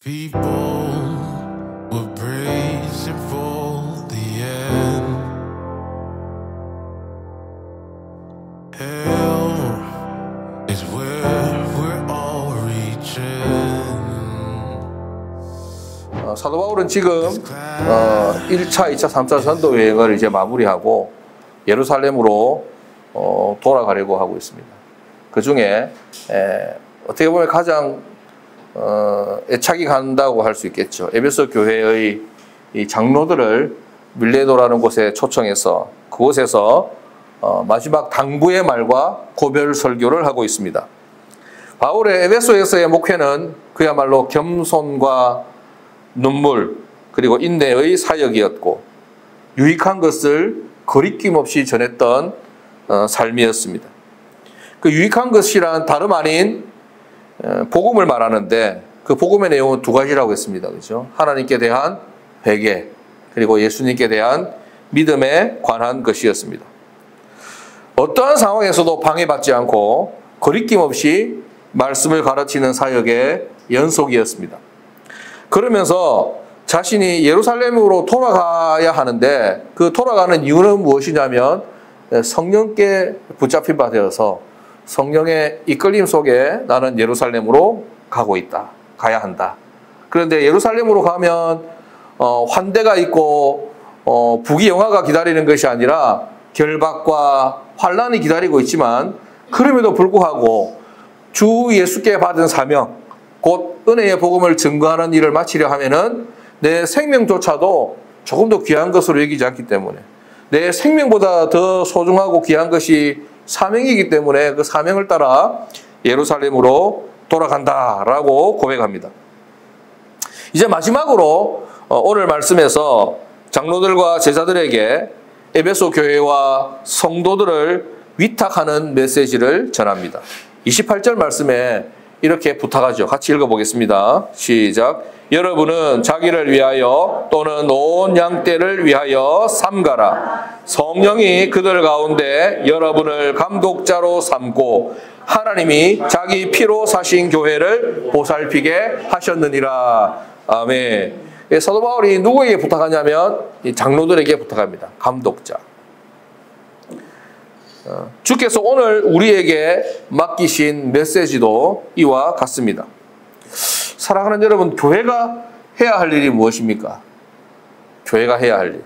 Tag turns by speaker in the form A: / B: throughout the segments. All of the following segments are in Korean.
A: People were bracing for the end. Hell is where we're all reaching.
B: 사도 바울은 지금 1차, 2차, 3차 전도 여행을 이제 마무리하고 예루살렘으로 돌아가려고 하고 있습니다. 그 중에 어떻게 보면 가장 애착이 간다고 할 수 있겠죠. 에베소 교회의 이 장로들을 밀레도라는 곳에 초청해서 그곳에서 마지막 당부의 말과 고별 설교를 하고 있습니다. 바울의 에베소에서의 목회는 그야말로 겸손과 눈물 그리고 인내의 사역이었고 유익한 것을 거리낌 없이 전했던 삶이었습니다. 그 유익한 것이란 다름 아닌 복음을 말하는데 그 복음의 내용은 두 가지라고 했습니다. 그렇죠? 하나님께 대한 회개 그리고 예수님께 대한 믿음에 관한 것이었습니다. 어떠한 상황에서도 방해받지 않고 거리낌 없이 말씀을 가르치는 사역의 연속이었습니다. 그러면서 자신이 예루살렘으로 돌아가야 하는데 그 돌아가는 이유는 무엇이냐면 성령께 붙잡힌 바 되어서 성령의 이끌림 속에 나는 예루살렘으로 가고 있다. 가야 한다. 그런데 예루살렘으로 가면 환대가 있고 부귀영화가 기다리는 것이 아니라 결박과 환난이 기다리고 있지만 그럼에도 불구하고 주 예수께 받은 사명 곧 은혜의 복음을 증거하는 일을 마치려 하면은 내 생명조차도 조금 더 귀한 것으로 여기지 않기 때문에 내 생명보다 더 소중하고 귀한 것이 사명이기 때문에 그 사명을 따라 예루살렘으로 돌아간다라고 고백합니다. 이제 마지막으로 오늘 말씀에서 장로들과 제자들에게 에베소 교회와 성도들을 위탁하는 메시지를 전합니다. 28절 말씀에 이렇게 부탁하죠. 같이 읽어보겠습니다. 시작. 여러분은 자기를 위하여 또는 온 양떼를 위하여 삼가라. 성령이 그들 가운데 여러분을 감독자로 삼고 하나님이 자기 피로 사신 교회를 보살피게 하셨느니라. 아멘. 사도 바울이 누구에게 부탁하냐면 장로들에게 부탁합니다. 감독자. 주께서 오늘 우리에게 맡기신 메시지도 이와 같습니다. 사랑하는 여러분, 교회가 해야 할 일이 무엇입니까? 교회가 해야 할 일.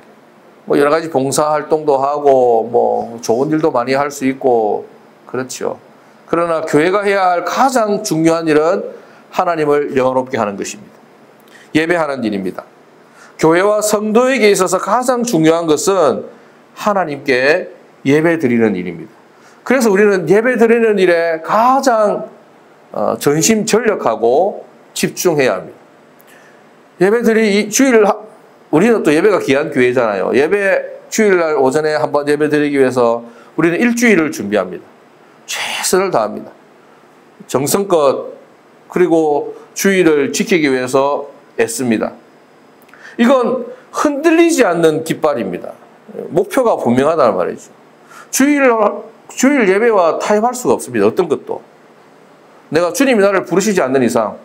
B: 뭐 여러 가지 봉사활동도 하고 뭐 좋은 일도 많이 할 수 있고 그렇죠. 그러나 교회가 해야 할 가장 중요한 일은 하나님을 영화롭게 하는 것입니다. 예배하는 일입니다. 교회와 성도에게 있어서 가장 중요한 것은 하나님께 예배 드리는 일입니다. 그래서 우리는 예배 드리는 일에 가장 전심전력하고 집중해야 합니다. 우리는 또 예배가 귀한 교회잖아요. 주일날 오전에 한번 예배 드리기 위해서 우리는 일주일을 준비합니다. 최선을 다합니다. 정성껏 그리고 주일을 지키기 위해서 애씁니다. 이건 흔들리지 않는 깃발입니다. 목표가 분명하다는 말이죠. 주일 예배와 타협할 수가 없습니다. 어떤 것도. 내가 주님이 나를 부르시지 않는 이상,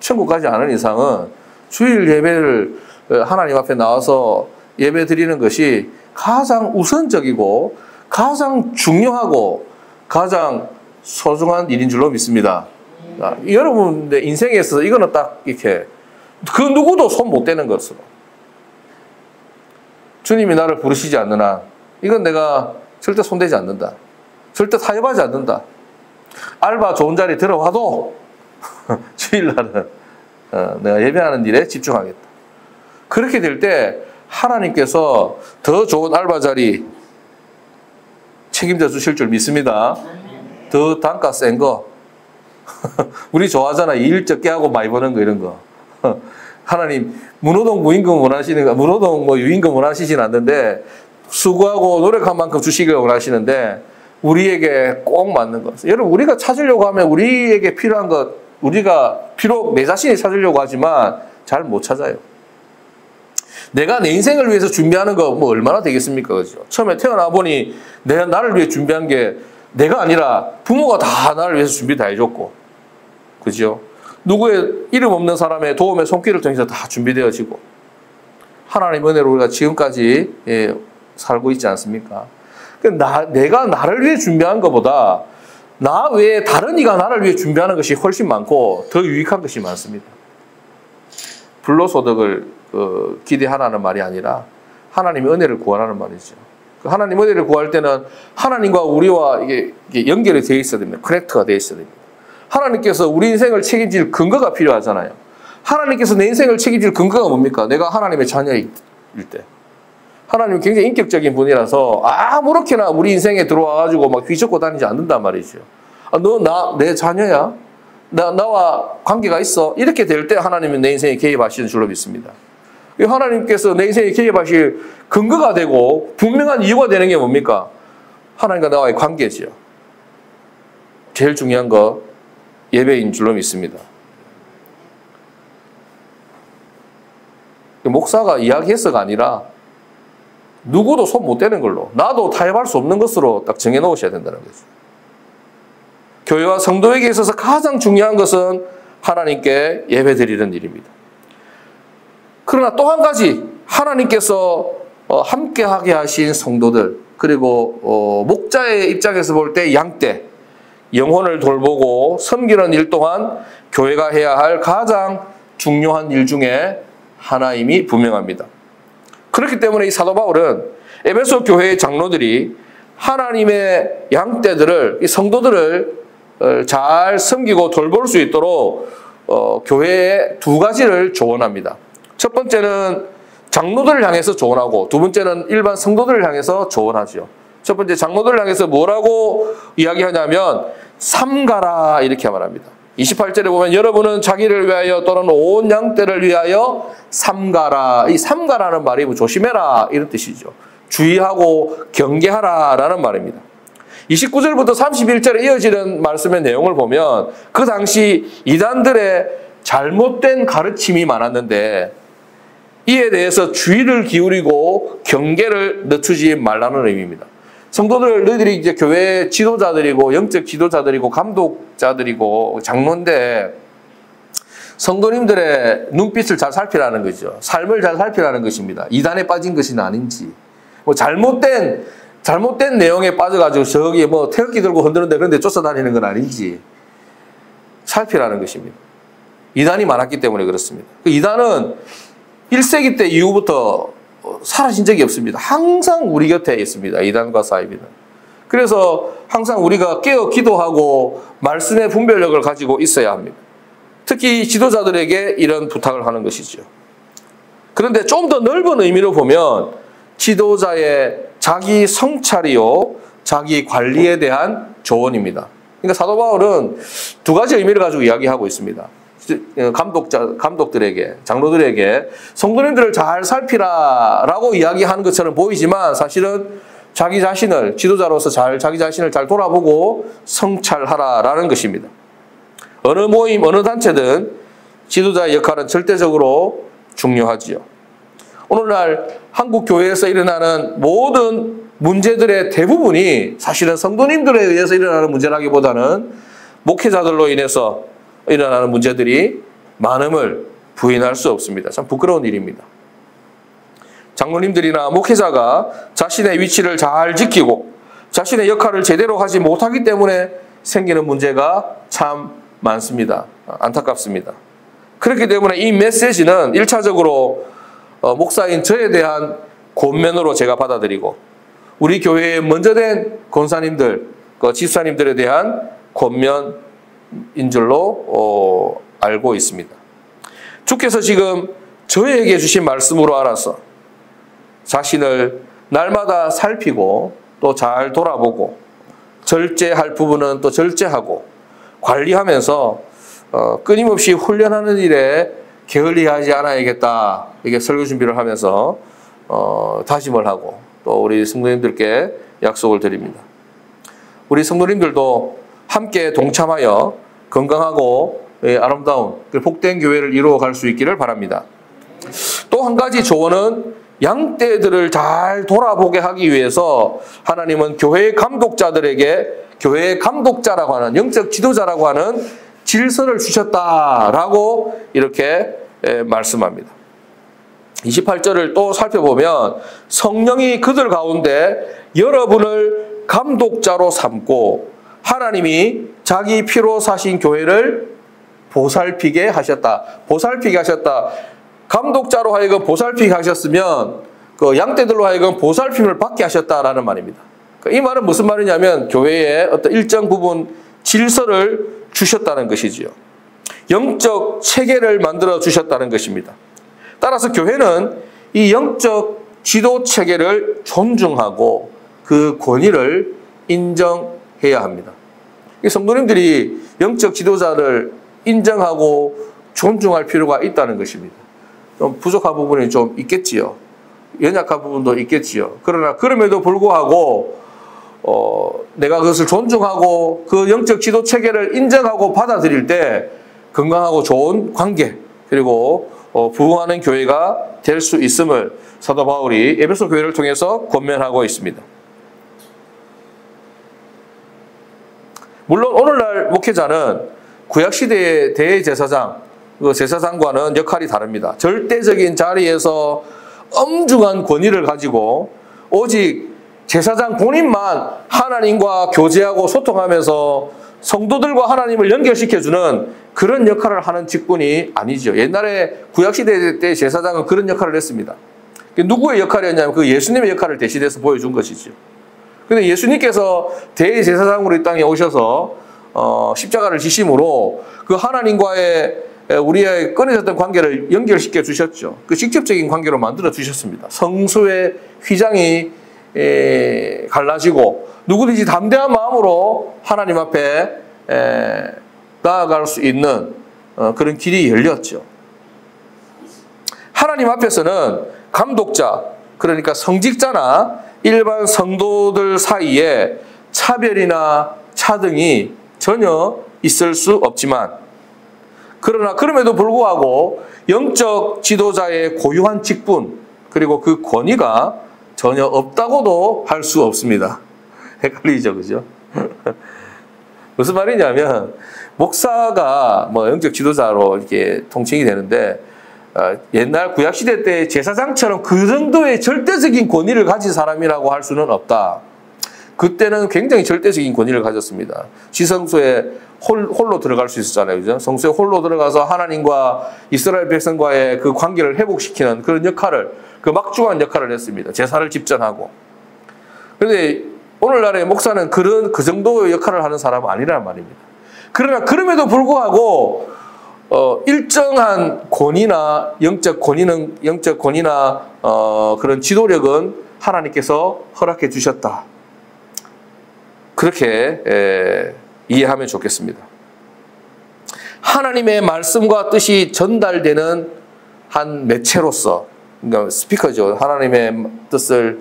B: 천국 가지 않은 이상은 주일 예배를 하나님 앞에 나와서 예배 드리는 것이 가장 우선적이고 가장 중요하고 가장 소중한 일인 줄로 믿습니다. 여러분의 인생에 있어서 이거는 딱 이렇게 그 누구도 손 못 대는 것으로 주님이 나를 부르시지 않는 한 이건 내가 절대 손대지 않는다. 절대 타협하지 않는다. 알바 좋은 자리 들어와도 주일날은 내가 예배하는 일에 집중하겠다. 그렇게 될 때 하나님께서 더 좋은 알바 자리 책임져 주실 줄 믿습니다. 더 단가 센 거. 우리 좋아하잖아. 일 적게 하고 많이 버는 거 이런 거. 하나님 무노동 무임금 원하시는 거, 무노동 유임금 원하시진 않는데 수고하고 노력한 만큼 주시길 원하시는데 우리에게 꼭 맞는 것. 여러분 우리가 찾으려고 하면 우리에게 필요한 것 우리가 비록 내 자신이 찾으려고 하지만 잘 못 찾아요. 내가 내 인생을 위해서 준비하는 거 뭐 얼마나 되겠습니까? 그죠? 처음에 태어나 보니 나를 위해 준비한 게 내가 아니라 부모가 다 나를 위해서 준비 다 해줬고 그죠? 누구의 이름 없는 사람의 도움의 손길을 통해서 다 준비되어지고 하나님 은혜로 우리가 지금까지 살고 있지 않습니까? 내가 나를 위해 준비한 것보다 나 외에 다른 이가 나를 위해 준비하는 것이 훨씬 많고 더 유익한 것이 많습니다. 불로소득을 기대하라는 말이 아니라 하나님의 은혜를 구하라는 말이죠. 하나님 은혜를 구할 때는 하나님과 우리와 이게 연결이 되어 있어야 됩니다. 커넥트가 되어 있어야 됩니다. 하나님께서 우리 인생을 책임질 근거가 필요하잖아요. 하나님께서 내 인생을 책임질 근거가 뭡니까? 내가 하나님의 자녀일 때. 하나님은 굉장히 인격적인 분이라서 아무렇게나 우리 인생에 들어와가지고 막 휘젓고 다니지 않는단 말이죠. 너 내 자녀야? 나와 관계가 있어? 이렇게 될 때 하나님은 내 인생에 개입하시는 줄로 믿습니다. 하나님께서 내 인생에 개입하실 근거가 되고 분명한 이유가 되는 게 뭡니까? 하나님과 나와의 관계지요. 제일 중요한 거 예배인 줄로 믿습니다. 목사가 이야기해서가 아니라 누구도 손 못 대는 걸로 나도 타협할 수 없는 것으로 딱 정해놓으셔야 된다는 거죠. 교회와 성도에게 있어서 가장 중요한 것은 하나님께 예배드리는 일입니다. 그러나 또 한 가지 하나님께서 함께하게 하신 성도들 그리고 목자의 입장에서 볼 때 양떼 영혼을 돌보고 섬기는 일 또한 교회가 해야 할 가장 중요한 일 중에 하나임이 분명합니다. 그렇기 때문에 이 사도 바울은 에베소 교회의 장로들이 하나님의 양떼들을 이 성도들을 잘 섬기고 돌볼 수 있도록 교회에 두 가지를 조언합니다. 첫 번째는 장로들을 향해서 조언하고 두 번째는 일반 성도들을 향해서 조언하죠. 첫 번째 장로들을 향해서 뭐라고 이야기하냐면 삼가라 이렇게 말합니다. 28절에 보면 여러분은 자기를 위하여 또는 온 양떼를 위하여 삼가라. 이 삼가라는 말이 조심해라 이런 뜻이죠. 주의하고 경계하라 라는 말입니다. 29절부터 31절에 이어지는 말씀의 내용을 보면 그 당시 이단들의 잘못된 가르침이 많았는데 이에 대해서 주의를 기울이고 경계를 늦추지 말라는 의미입니다. 성도들 너희들이 이제 교회 지도자들이고 영적 지도자들이고 감독자들이고 장로인데 성도님들의 눈빛을 잘 살피라는 거죠. 삶을 잘 살피라는 것입니다. 이단에 빠진 것이 아닌지 뭐 잘못된 내용에 빠져가지고 저기 뭐 태극기 들고 흔드는데 그런데 쫓아다니는 건 아닌지 살피라는 것입니다. 이단이 많았기 때문에 그렇습니다. 이단은 1세기 때 이후부터 사라진 적이 없습니다. 항상 우리 곁에 있습니다. 이단과 사이비는. 그래서 항상 우리가 깨어 기도하고 말씀의 분별력을 가지고 있어야 합니다. 특히 지도자들에게 이런 부탁을 하는 것이죠. 그런데 좀 더 넓은 의미로 보면 지도자의 자기 성찰이요 자기 관리에 대한 조언입니다. 그러니까 사도 바울은 두 가지 의미를 가지고 이야기하고 있습니다. 감독들에게, 장로들에게 성도님들을 잘 살피라라고 이야기하는 것처럼 보이지만 사실은 자기 자신을 지도자로서 자기 자신을 잘 돌아보고 성찰하라라는 것입니다. 어느 모임, 어느 단체든 지도자의 역할은 절대적으로 중요하지요. 오늘날 한국 교회에서 일어나는 모든 문제들의 대부분이 사실은 성도님들에 의해서 일어나는 문제라기보다는 목회자들로 인해서 일어나는 문제들이 많음을 부인할 수 없습니다. 참 부끄러운 일입니다. 장로님들이나 목회자가 자신의 위치를 잘 지키고 자신의 역할을 제대로 하지 못하기 때문에 생기는 문제가 참 많습니다. 안타깝습니다. 그렇기 때문에 이 메시지는 1차적으로 목사인 저에 대한 권면으로 제가 받아들이고 우리 교회에 먼저 된 권사님들, 집사님들에 대한 권면인 줄로 알고 있습니다. 주께서 지금 저에게 주신 말씀으로 알아서 자신을 날마다 살피고 또 잘 돌아보고 절제할 부분은 또 절제하고 관리하면서 끊임없이 훈련하는 일에 게을리하지 않아야겠다. 이게 설교 준비를 하면서 다짐을 하고 또 우리 성도님들께 약속을 드립니다. 우리 성도님들도 함께 동참하여 건강하고 아름다운 복된 교회를 이루어갈 수 있기를 바랍니다. 또 한 가지 조언은 양떼들을 잘 돌아보게 하기 위해서 하나님은 교회의 감독자들에게 교회의 감독자라고 하는 영적 지도자라고 하는 질서를 주셨다라고 이렇게 말씀합니다. 28절을 또 살펴보면 성령이 그들 가운데 여러분을 감독자로 삼고 하나님이 자기 피로 사신 교회를 보살피게 하셨다. 보살피게 하셨다. 감독자로 하여금 보살피게 하셨으면 그 양떼들로 하여금 보살핌을 받게 하셨다라는 말입니다. 이 말은 무슨 말이냐면 교회의 어떤 일정 부분 질서를 주셨다는 것이지요. 영적 체계를 만들어 주셨다는 것입니다. 따라서 교회는 이 영적 지도 체계를 존중하고 그 권위를 인정해야 합니다. 성도님들이 영적 지도자를 인정하고 존중할 필요가 있다는 것입니다. 좀 부족한 부분이 좀 있겠지요. 연약한 부분도 있겠지요. 그러나 그럼에도 불구하고 내가 그것을 존중하고 그 영적 지도 체계를 인정하고 받아들일 때 건강하고 좋은 관계 그리고 부흥하는 교회가 될 수 있음을 사도 바울이 에베소 교회를 통해서 권면하고 있습니다. 물론 오늘날 목회자는 구약시대의 대제사장, 그 제사장과는 역할이 다릅니다. 절대적인 자리에서 엄중한 권위를 가지고 오직 제사장 본인만 하나님과 교제하고 소통하면서 성도들과 하나님을 연결시켜주는 그런 역할을 하는 직분이 아니죠. 옛날에 구약시대 때 제사장은 그런 역할을 했습니다. 누구의 역할이었냐면 그 예수님의 역할을 대신해서 보여준 것이죠. 근데 예수님께서 대제사장으로 이 땅에 오셔서 십자가를 지심으로 그 하나님과의 우리의 끊어졌던 관계를 연결시켜 주셨죠. 그 직접적인 관계로 만들어 주셨습니다. 성소의 휘장이 갈라지고 누구든지 담대한 마음으로 하나님 앞에 나아갈 수 있는 그런 길이 열렸죠. 하나님 앞에서는 감독자, 그러니까 성직자나 일반 성도들 사이에 차별이나 차등이 전혀 있을 수 없지만 그러나 그럼에도 불구하고 영적 지도자의 고유한 직분 그리고 그 권위가 전혀 없다고도 할 수 없습니다. 헷갈리죠, 그죠? 무슨 말이냐면 목사가 뭐 영적 지도자로 이렇게 통칭이 되는데 옛날 구약시대 때 제사장처럼 그 정도의 절대적인 권위를 가진 사람이라고 할 수는 없다. 그때는 굉장히 절대적인 권위를 가졌습니다. 지성소에 홀로 들어갈 수 있었잖아요. 그죠? 성소에 홀로 들어가서 하나님과 이스라엘 백성과의 그 관계를 회복시키는 그런 역할을, 그 막중한 역할을 했습니다. 제사를 집전하고. 그런데 오늘날의 목사는 그 정도의 역할을 하는 사람은 아니란 말입니다. 그러나 그럼에도 불구하고 일정한 권위나 영적 권위나 그런 지도력은 하나님께서 허락해 주셨다. 그렇게 이해하면 좋겠습니다. 하나님의 말씀과 뜻이 전달되는 한 매체로서, 그러니까 스피커죠. 하나님의 뜻을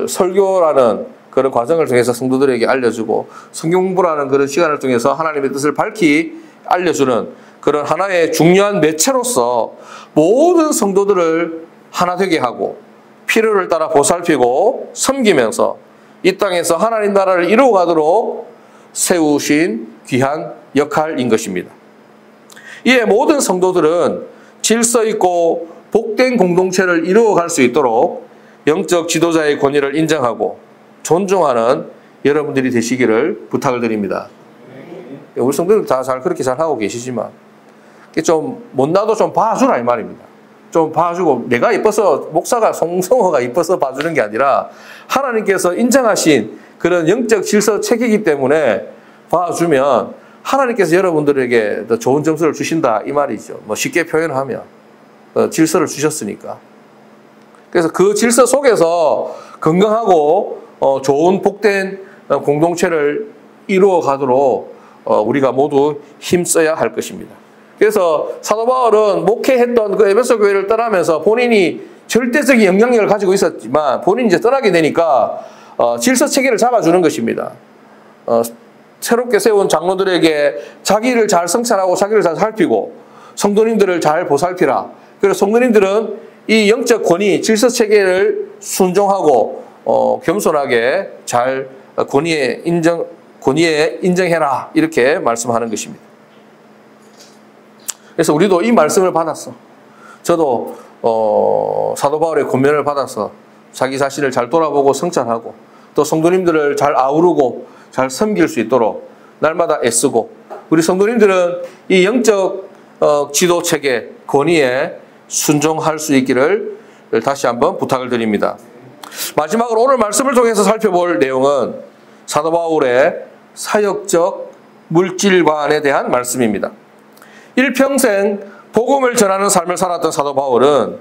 B: 설교라는 그런 과정을 통해서 성도들에게 알려주고 성경 공부라는 그런 시간을 통해서 하나님의 뜻을 밝히 알려주는 그런 하나의 중요한 매체로서 모든 성도들을 하나 되게 하고 필요를 따라 보살피고 섬기면서 이 땅에서 하나님 나라를 이루어가도록 세우신 귀한 역할인 것입니다. 이에 모든 성도들은 질서 있고 복된 공동체를 이루어갈 수 있도록 영적 지도자의 권위를 인정하고 존중하는 여러분들이 되시기를 부탁을 드립니다. 우리 성도들 다 그렇게 잘 하고 계시지만 좀 못나도 좀 봐주라 이 말입니다. 좀 봐주고 내가 이뻐서 목사가 송성호가 이뻐서 봐주는 게 아니라 하나님께서 인정하신 그런 영적 질서 체계이기 때문에 봐주면 하나님께서 여러분들에게 더 좋은 점수를 주신다 이 말이죠. 뭐 쉽게 표현하면 질서를 주셨으니까. 그래서 그 질서 속에서 건강하고 좋은 복된 공동체를 이루어 가도록 우리가 모두 힘써야 할 것입니다. 그래서 사도 바울은 목회했던 그 에베소 교회를 떠나면서 본인이 절대적인 영향력을 가지고 있었지만 본인이 이제 떠나게 되니까 질서 체계를 잡아주는 것입니다. 새롭게 세운 장로들에게 자기를 잘 성찰하고 자기를 잘 살피고 성도님들을 잘 보살피라. 그래서 성도님들은 이 영적 권위, 질서 체계를 순종하고 겸손하게 잘 권위에 인정해라. 이렇게 말씀하는 것입니다. 그래서 우리도 이 말씀을 받았어. 저도 사도 바울의 권면을 받아서 자기 자신을 잘 돌아보고 성찰하고 또 성도님들을 잘 아우르고 잘 섬길 수 있도록 날마다 애쓰고 우리 성도님들은 이 영적 지도 체계 권위에 순종할 수 있기를 다시 한번 부탁을 드립니다. 마지막으로 오늘 말씀을 통해서 살펴볼 내용은 사도 바울의 사역적 물질관에 대한 말씀입니다. 일평생 복음을 전하는 삶을 살았던 사도 바울은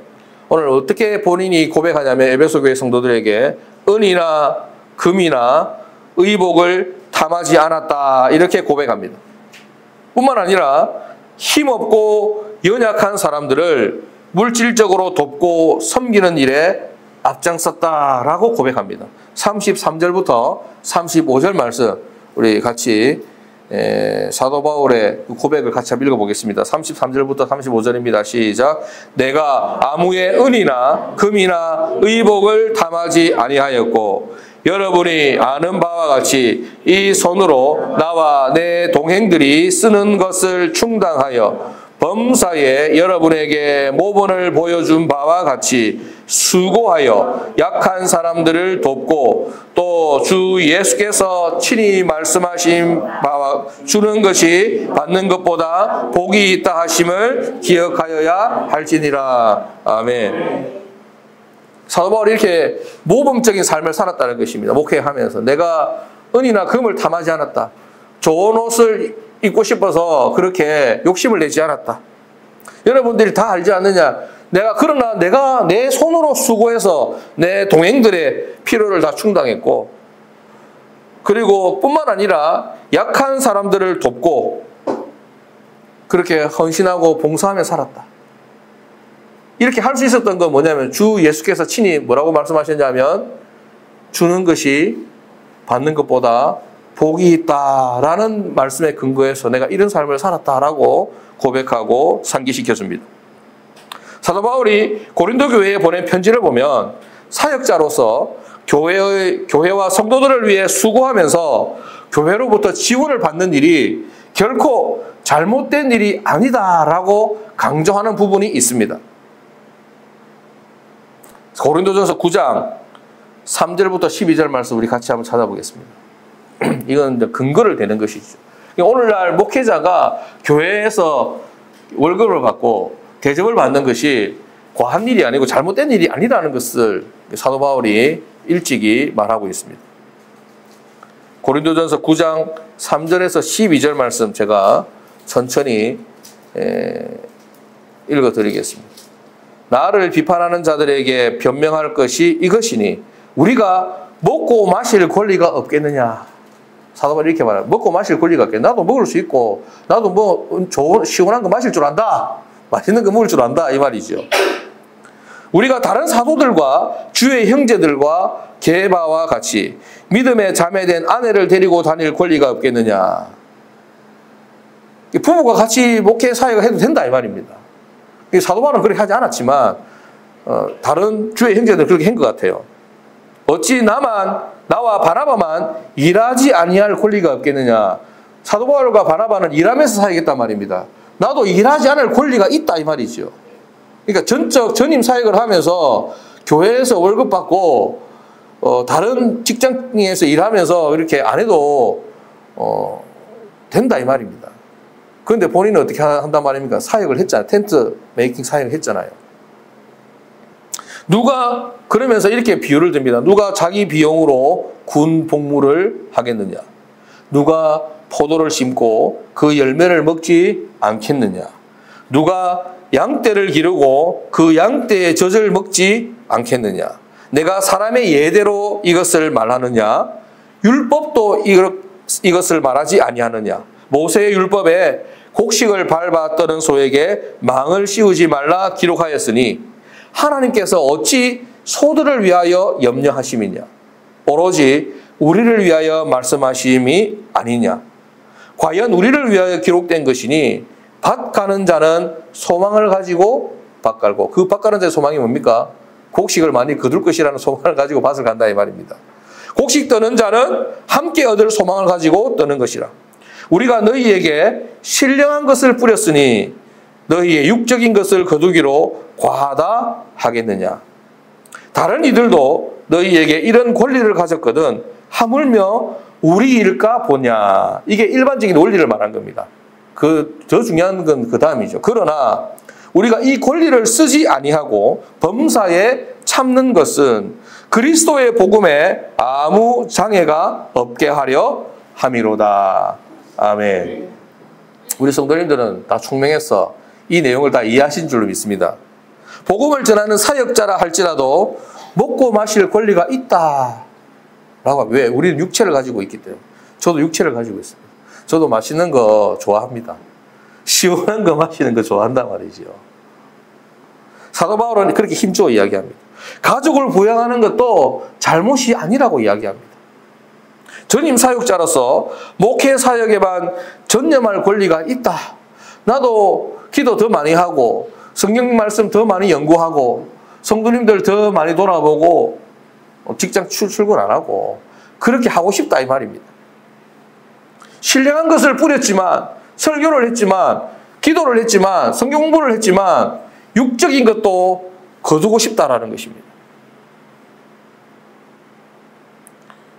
B: 오늘 어떻게 본인이 고백하냐면 에베소 교회 성도들에게 은이나 금이나 의복을 탐하지 않았다 이렇게 고백합니다. 뿐만 아니라 힘없고 연약한 사람들을 물질적으로 돕고 섬기는 일에 앞장섰다라고 고백합니다. 33절부터 35절 말씀 우리 같이 사도 바울의 고백을 같이 한번 읽어보겠습니다. 33절부터 35절입니다. 시작. 내가 아무의 은이나 금이나 의복을 탐하지 아니하였고 여러분이 아는 바와 같이 이 손으로 나와 내 동행들이 쓰는 것을 충당하여 범사에 여러분에게 모본을 보여준 바와 같이 수고하여 약한 사람들을 돕고 또 주 예수께서 친히 말씀하신 바와 주는 것이 받는 것보다 복이 있다 하심을 기억하여야 할지니라. 아멘. 사도 바울이 이렇게 모범적인 삶을 살았다는 것입니다. 목회하면서 내가 은이나 금을 탐하지 않았다. 좋은 옷을 입고 싶어서 그렇게 욕심을 내지 않았다. 여러분들이 다 알지 않느냐? 그러나 내가 내 손으로 수고해서 내 동행들의 필요를 다 충당했고, 그리고 뿐만 아니라 약한 사람들을 돕고, 그렇게 헌신하고 봉사하며 살았다. 이렇게 할 수 있었던 건 뭐냐면 주 예수께서 친히 뭐라고 말씀하셨냐면 주는 것이 받는 것보다 복이 있다라는 말씀에 근거해서 내가 이런 삶을 살았다라고 고백하고 상기시켜줍니다. 사도 바울이 고린도 교회에 보낸 편지를 보면 사역자로서 교회와 성도들을 위해 수고하면서 교회로부터 지원을 받는 일이 결코 잘못된 일이 아니다라고 강조하는 부분이 있습니다. 고린도전서 9장 3절부터 12절 말씀 우리 같이 한번 찾아보겠습니다. 이건 근거를 대는 것이죠. 오늘날 목회자가 교회에서 월급을 받고 대접을 받는 것이 과한 일이 아니고 잘못된 일이 아니라는 것을 사도 바울이 일찍이 말하고 있습니다. 고린도전서 9장 3절에서 12절 말씀 제가 천천히 읽어드리겠습니다. 나를 비판하는 자들에게 변명할 것이 이것이니 우리가 먹고 마실 권리가 없겠느냐. 사도 바울이 이렇게 말해요. 먹고 마실 권리가 없겠냐. 나도 먹을 수 있고 나도 뭐 좋은 시원한 거 마실 줄 안다. 맛있는 거 먹을 줄 안다 이 말이죠. 우리가 다른 사도들과 주의 형제들과 게바와 같이 믿음에 자매된 아내를 데리고 다닐 권리가 없겠느냐. 부부가 같이 목회 사역을 해도 된다 이 말입니다. 사도 바울은 그렇게 하지 않았지만 다른 주의 형제들은 그렇게 한 것 같아요. 어찌 나와 바나바만 일하지 아니할 권리가 없겠느냐. 사도 바울과 바나바는 일하면서 사역했단 말입니다. 나도 일하지 않을 권리가 있다 이 말이죠. 그러니까 전임 사역을 하면서 교회에서 월급 받고 다른 직장에서 일하면서 이렇게 안 해도 된다 이 말입니다. 그런데 본인은 어떻게 한단 말입니까? 사역을 했잖아요. 텐트 메이킹 사역을 했잖아요. 누가 그러면서 이렇게 비유를 듭니다. 누가 자기 비용으로 군 복무를 하겠느냐? 누가 포도를 심고 그 열매를 먹지 않겠느냐? 누가 양떼를 기르고 그 양떼의 젖을 먹지 않겠느냐? 내가 사람의 예대로 이것을 말하느냐? 율법도 이것을 말하지 아니하느냐? 모세의 율법에 곡식을 밟아 떠는 소에게 망을 씌우지 말라 기록하였으니 하나님께서 어찌 소들을 위하여 염려하심이냐? 오로지 우리를 위하여 말씀하심이 아니냐? 과연 우리를 위하여 기록된 것이니 밭 가는 자는 소망을 가지고 밭 갈고, 그 밭 가는 자의 소망이 뭡니까? 곡식을 많이 거둘 것이라는 소망을 가지고 밭을 간다 이 말입니다. 곡식 떠는 자는 함께 얻을 소망을 가지고 떠는 것이라. 우리가 너희에게 신령한 것을 뿌렸으니 너희의 육적인 것을 거두기로 과하다 하겠느냐. 다른 이들도 너희에게 이런 권리를 가졌거든 하물며 우리 일까 보냐. 이게 일반적인 원리를 말한 겁니다. 더 중요한 건 그 다음이죠. 그러나 우리가 이 권리를 쓰지 아니하고 범사에 참는 것은 그리스도의 복음에 아무 장애가 없게 하려 함이로다. 아멘. 우리 성도님들은 다 총명해서 이 내용을 다 이해하신 줄로 믿습니다. 복음을 전하는 사역자라 할지라도 먹고 마실 권리가 있다. 라고. 왜? 우리는 육체를 가지고 있기 때문에. 저도 육체를 가지고 있습니다. 저도 맛있는 거 좋아합니다. 시원한 거 마시는 거 좋아한단 말이죠. 사도 바울은 그렇게 힘주어 이야기합니다. 가족을 부양하는 것도 잘못이 아니라고 이야기합니다. 전임 사역자로서 목회 사역에만 전념할 권리가 있다. 나도 기도 더 많이 하고 성경 말씀 더 많이 연구하고 성도님들 더 많이 돌아보고 직장 출근 안 하고 그렇게 하고 싶다 이 말입니다. 신령한 것을 뿌렸지만 설교를 했지만 기도를 했지만 성경 공부를 했지만 육적인 것도 거두고 싶다라는 것입니다.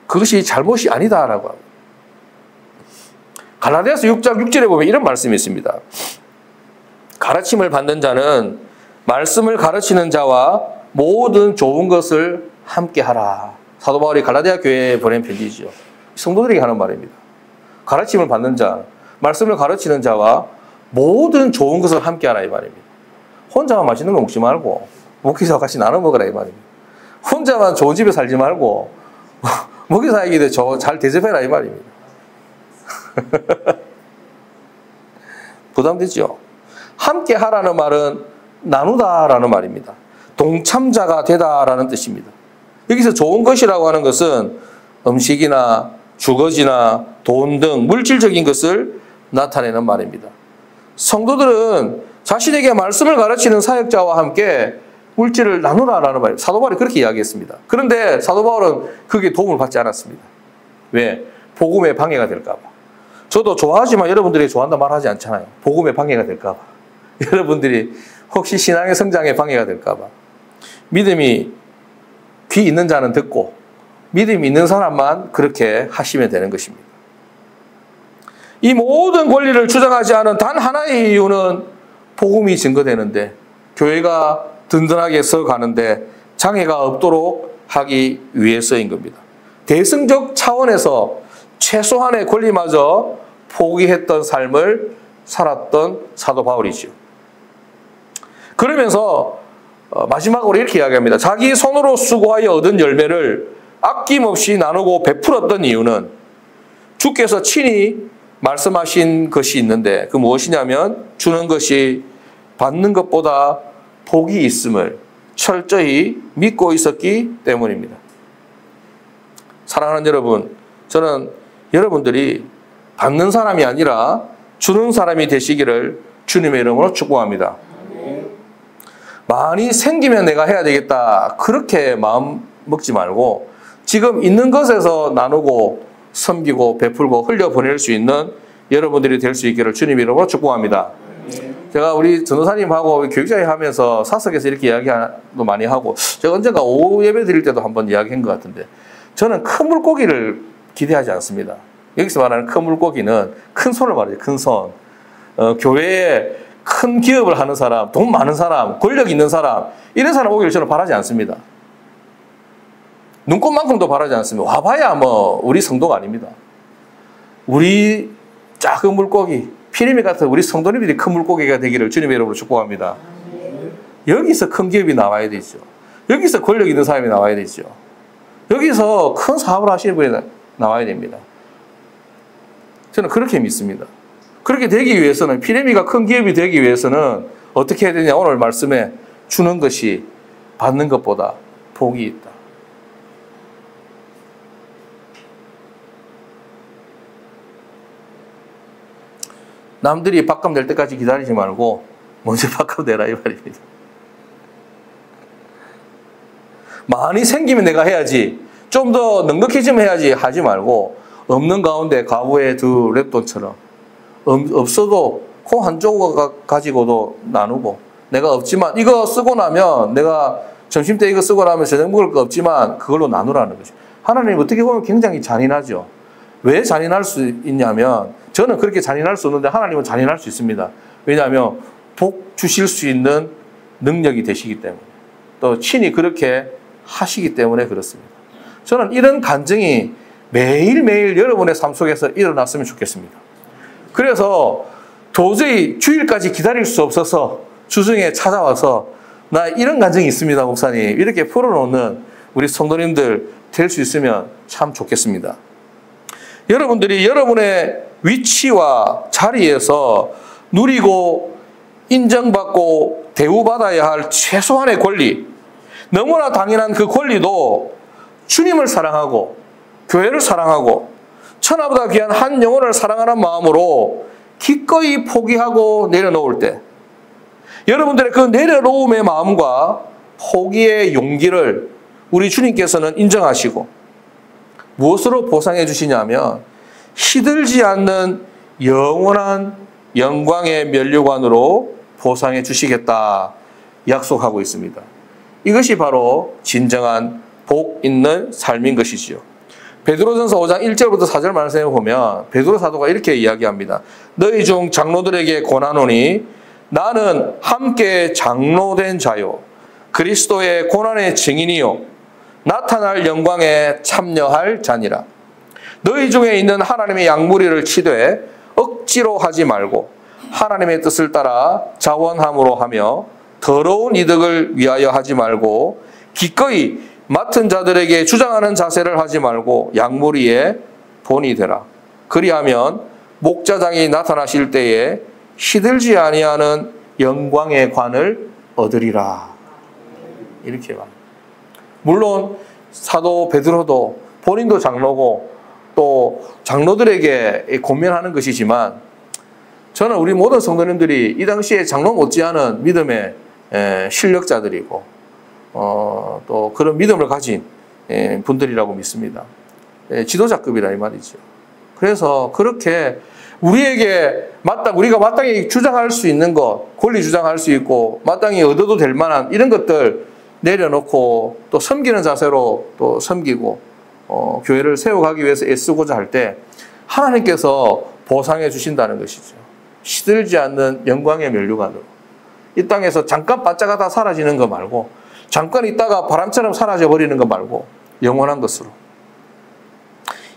B: 그것이 잘못이 아니다라고 합니다. 갈라디아서 6장 6절에 보면 이런 말씀이 있습니다. 가르침을 받는 자는 말씀을 가르치는 자와 모든 좋은 것을 함께 하라. 사도 바울이 갈라디아 교회에 보낸 편지죠. 성도들에게 하는 말입니다. 가르침을 받는 자, 말씀을 가르치는 자와 모든 좋은 것을 함께 하라 이 말입니다. 혼자만 맛있는 거 먹지 말고 목회자와 같이 나눠 먹으라 이 말입니다. 혼자만 좋은 집에 살지 말고 목회자에게 잘 대접해라 이 말입니다. 부담되죠? 함께 하라는 말은 나누다라는 말입니다. 동참자가 되다라는 뜻입니다. 여기서 좋은 것이라고 하는 것은 음식이나 주거지나 돈 등 물질적인 것을 나타내는 말입니다. 성도들은 자신에게 말씀을 가르치는 사역자와 함께 물질을 나누라라는 말입니다. 사도 바울이 그렇게 이야기했습니다. 그런데 사도 바울은 그게 도움을 받지 않았습니다. 왜? 복음에 방해가 될까 봐. 저도 좋아하지만 여러분들이 좋아한다 말하지 않잖아요. 복음에 방해가 될까 봐. 여러분들이 혹시 신앙의 성장에 방해가 될까 봐. 믿음이 귀 있는 자는 듣고 믿음이 있는 사람만 그렇게 하시면 되는 것입니다. 이 모든 권리를 주장하지 않은 단 하나의 이유는 복음이 증거되는데 교회가 든든하게 서가는데 장애가 없도록 하기 위해서인 겁니다. 대승적 차원에서 최소한의 권리마저 포기했던 삶을 살았던 사도 바울이죠. 그러면서 마지막으로 이렇게 이야기합니다. 자기 손으로 수고하여 얻은 열매를 아낌없이 나누고 베풀었던 이유는 주께서 친히 말씀하신 것이 있는데 그 무엇이냐면 주는 것이 받는 것보다 복이 있음을 철저히 믿고 있었기 때문입니다. 사랑하는 여러분, 저는 여러분들이 받는 사람이 아니라 주는 사람이 되시기를 주님의 이름으로 축복합니다. 많이 생기면 내가 해야 되겠다 그렇게 마음 먹지 말고 지금 있는 것에서 나누고 섬기고 베풀고 흘려보낼 수 있는 여러분들이 될 수 있기를 주님의 이름으로 축복합니다. 제가 우리 전도사님하고 교육자회 하면서 사석에서 이렇게 이야기도 많이 하고 제가 언젠가 오후 예배 드릴 때도 한번 이야기한 것 같은데 저는 큰 물고기를 기대하지 않습니다. 여기서 말하는 큰 물고기는 큰 손을 말해요. 큰 손. 교회에 큰 기업을 하는 사람, 돈 많은 사람, 권력 있는 사람 이런 사람 오기를 저는 바라지 않습니다. 눈꽃만큼도 바라지 않습니다. 와봐야 뭐 우리 성도가 아닙니다. 우리 작은 물고기, 피리미 같은 우리 성도님들이 큰 물고기가 되기를 주님의 이름으로 축복합니다. 여기서 큰 기업이 나와야 되죠. 여기서 권력 있는 사람이 나와야 되죠. 여기서 큰 사업을 하시는 분이 나와야 됩니다. 저는 그렇게 믿습니다. 그렇게 되기 위해서는 피레미가 큰 기업이 되기 위해서는 어떻게 해야 되냐. 오늘 말씀에 주는 것이 받는 것보다 복이 있다. 남들이 밥값 낼 때까지 기다리지 말고 먼저 밥값 내라 이 말입니다. 많이 생기면 내가 해야지 좀 더 넉넉해지면 해야지 하지 말고 없는 가운데 과부의 두 랩돈처럼 없어도 콩 한 조각 가지고도 나누고, 내가 없지만 이거 쓰고 나면 내가 점심때 이거 쓰고 나면 저녁 먹을 거 없지만 그걸로 나누라는 거죠. 하나님 어떻게 보면 굉장히 잔인하죠. 왜 잔인할 수 있냐면, 저는 그렇게 잔인할 수 없는데 하나님은 잔인할 수 있습니다. 왜냐하면 복 주실 수 있는 능력이 되시기 때문에, 또 친히 그렇게 하시기 때문에 그렇습니다. 저는 이런 간증이 매일매일 여러분의 삶 속에서 일어났으면 좋겠습니다. 그래서 도저히 주일까지 기다릴 수 없어서 주중에 찾아와서 나 이런 간증이 있습니다, 목사님, 이렇게 풀어놓는 우리 성도님들 될 수 있으면 참 좋겠습니다. 여러분들이 여러분의 위치와 자리에서 누리고 인정받고 대우받아야 할 최소한의 권리, 너무나 당연한 그 권리도 주님을 사랑하고 교회를 사랑하고 천하보다 귀한 한 영혼을 사랑하는 마음으로 기꺼이 포기하고 내려놓을 때, 여러분들의 그 내려놓음의 마음과 포기의 용기를 우리 주님께서는 인정하시고 무엇으로 보상해 주시냐면, 시들지 않는 영원한 영광의 면류관으로 보상해 주시겠다 약속하고 있습니다. 이것이 바로 진정한 복 있는 삶인 것이지요. 베드로전서 5장 1절부터 4절 말씀에 보면 베드로 사도가 이렇게 이야기합니다. 너희 중 장로들에게 권하노니 나는 함께 장로된 자요 그리스도의 고난의 증인이요 나타날 영광에 참여할 자니라. 너희 중에 있는 하나님의 양무리를 치되 억지로 하지 말고 하나님의 뜻을 따라 자원함으로 하며 더러운 이득을 위하여 하지 말고 기꺼이 맡은 자들에게 주장하는 자세를 하지 말고 양무리의 본이 되라. 그리하면 목자장이 나타나실 때에 시들지 아니하는 영광의 관을 얻으리라. 이렇게 말. 물론 사도 베드로도 본인도 장로고 또 장로들에게 권면하는 것이지만, 저는 우리 모든 성도님들이 이 당시에 장로 못지않은 믿음의 실력자들이고 또 그런 믿음을 가진 분들이라고 믿습니다. 지도자급이라 이 말이죠. 그래서 그렇게 우리에게 우리가 마땅히 주장할 수 있는 것, 권리 주장할 수 있고 마땅히 얻어도 될 만한 이런 것들 내려놓고 또 섬기는 자세로 또 섬기고 교회를 세워가기 위해서 애쓰고자 할 때 하나님께서 보상해 주신다는 것이죠. 시들지 않는 영광의 면류관으로. 이 땅에서 잠깐 반짝하다 사라지는 거 말고, 잠깐 있다가 바람처럼 사라져버리는 거 말고 영원한 것으로.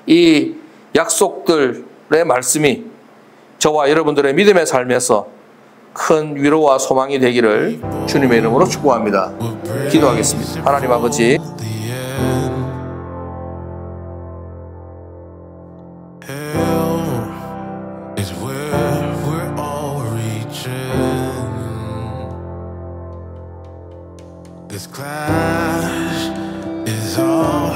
B: 이 약속들의 말씀이 저와 여러분들의 믿음의 삶에서 큰 위로와 소망이 되기를 주님의 이름으로 축복합니다. 기도하겠습니다. 하나님 아버지,
A: This clash is all